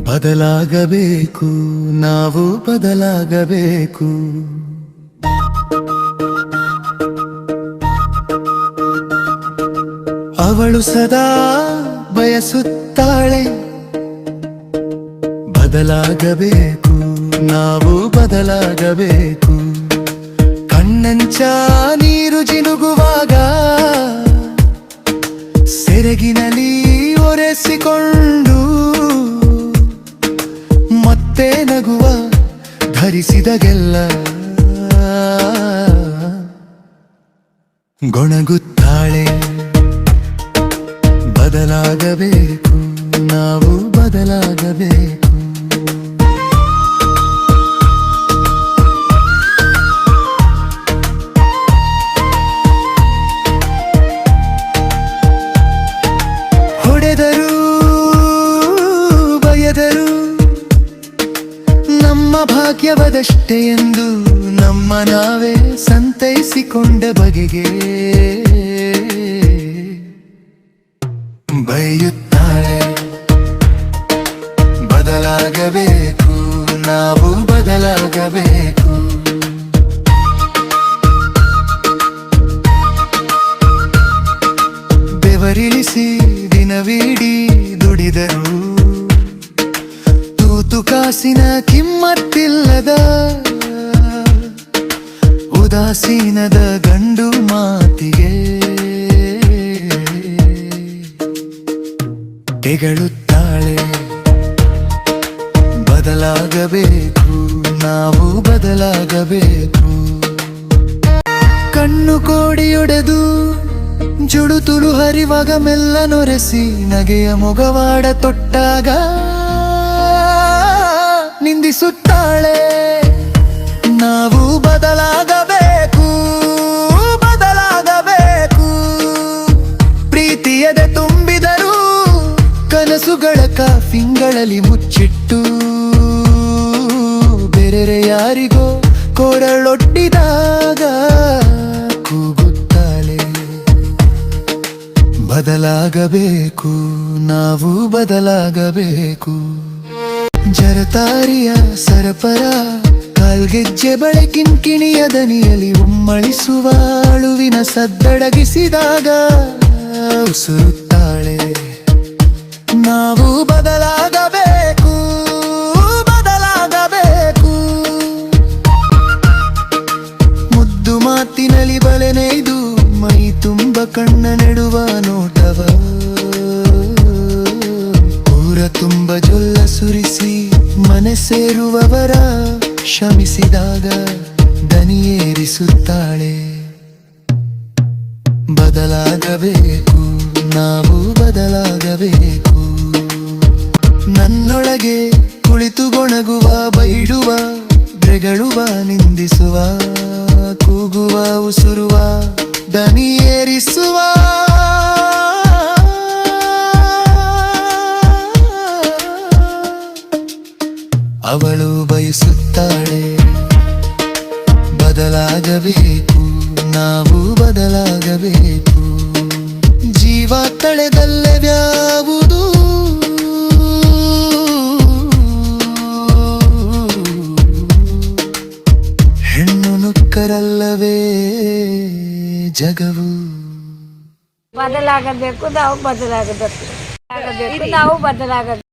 ಬದಲಾಗಬೇಕು, ನಾವು ಬದಲಾಗಬೇಕು. ಅವಳು ಸದಾ ಬಯಸುತ್ತಾಳೆ ಬದಲಾಗಬೇಕು, ನಾವು ಬದಲಾಗಬೇಕು. ಕಣ್ಣಂಚ ನೀರು ಜಿನುಗುವಾಗ ಸೆರಗಿನಲ್ಲಿ ಒರೆಸಿಕೊಂಡು ಮತ್ತೆ ನಗುವ ಧರಿಸಿದಗೆಲ್ಲ ಗೊಣಗುತ್ತಾಳೆ. ಬದಲಾಗಬೇಕು, ನಾವು ಬದಲಾಗಬೇಕು. ಹೊಡೆದರು ಬಯದರು ನಮ್ಮ ಭಾಗ್ಯವದಷ್ಟೇ ಎಂದು ನಮ್ಮ ನಾವೇ ಸಂತೈಸಿಕೊಂಡ ಬಗೆಗೆ ಬೈಯುತ್ತಾಳೆ. ಬದಲಾಗಬೇಕು, ನಾವು ಬದಲಾಗಬೇಕು. ಬೆವರಿಳಿಸಿ ದಿನವಿಡೀ ದುಡಿದರು ತೂತು ಕಾಸಿನ ಕಿಮ್ಮತ್ತಿಲ್ಲದ ಉದಾಸೀನದ ಗಂಡು ಮಾತಿಗೆ ತೆಗಳುತ್ತಾಳೆ. ಬದಲಾಗಬೇಕು, ನಾವು ಬದಲಾಗಬೇಕು. ಕಣ್ಣು ಕೋಡಿಯೊಡೆದು ಜುಡುತುಳು ಹರಿವಾಗ ಮೆಲ್ಲ ನೊರೆಸಿ ನಗೆಯ ಮೊಗವಾಡ ತೊಟ್ಟಾಗ ನಿಂದಿಸುತ್ತಾಳೆ. ನಾವು ಬದಲಾಗಬೇಕು, ಬದಲಾಗಬೇಕು. ಪ್ರೀತಿಯದೆ ತುಂಬಿದರು ಕನಸುಗಳ ಕಾಫಿಂಗಳಲ್ಲಿ ಮುಚ್ಚಿಟ್ಟು ಬೇರೆ ಯಾರಿಗೋ ಕೊರಳೊಡ್ಡಿದಾಗ ಕೂಗುತ್ತಾಳೆ. ಬದಲಾಗಬೇಕು, ನಾವು ಬದಲಾಗಬೇಕು. ಜರತಾರಿಯ ಸರಪರ ಕಾಲ್ಗೆಜ್ಜೆ ಬಳೆ ಕಿಣಿಯ ದನಿಯಲ್ಲಿ ಉಮ್ಮಳಿಸುವ ಅಳುವಿನ ಸದ್ದಡಗಿಸಿದಾಗ ಉಸುರುತ್ತಾಳೆ. ನಾವು ಬದಲಾಗಬೇಕು, ಬದಲಾಗಬೇಕು. ಮುದ್ದು ಮಾತಿನಲ್ಲಿ ಬಲೆ ನೇಯ್ದು ಮೈ ತುಂಬ ಕಣ್ಣ ನೆಡುವ ನೋಟವ ಊರ ತುಂಬ ಜೊಲ್ಲ ಸುರಿಸಿ ಮನೆ ಸೇರುವವರ ಶ್ರಮಿಸಿದಾಗ ದನಿಯೇರಿಸುತ್ತಾಳೆ. ಬದಲಾಗಬೇಕು, ನಾವು ಬದಲಾಗಬೇಕು. ನನ್ನೊಳಗೆ ಕುಳಿತು ಗೊಣಗುವ ಬೈಡುವ ಬೆಗಳುವ ನಿಂದಿಸುವ ಕೂಗುವ ಉಸುರುವ ದನಿಯೇರಿಸುವ ಅವಳು ಬಯಸುತ್ತಾಳೆ. ಬದಲಾಗಬೇಕು, ನಾವು ಬದಲಾಗಬೇಕು. ಜೀವ ತಳೆದಲ್ಲೇ ವ್ಯಾವುದು ಹೆಣ್ಣು ನುಕ್ಕರಲ್ಲವೇ ಜಗವು. ಬದಲಾಗಬೇಕು, ನಾವು ಬದಲಾಗಬೇಕು. ನಾವು ಬದಲಾಗಬೇಕು.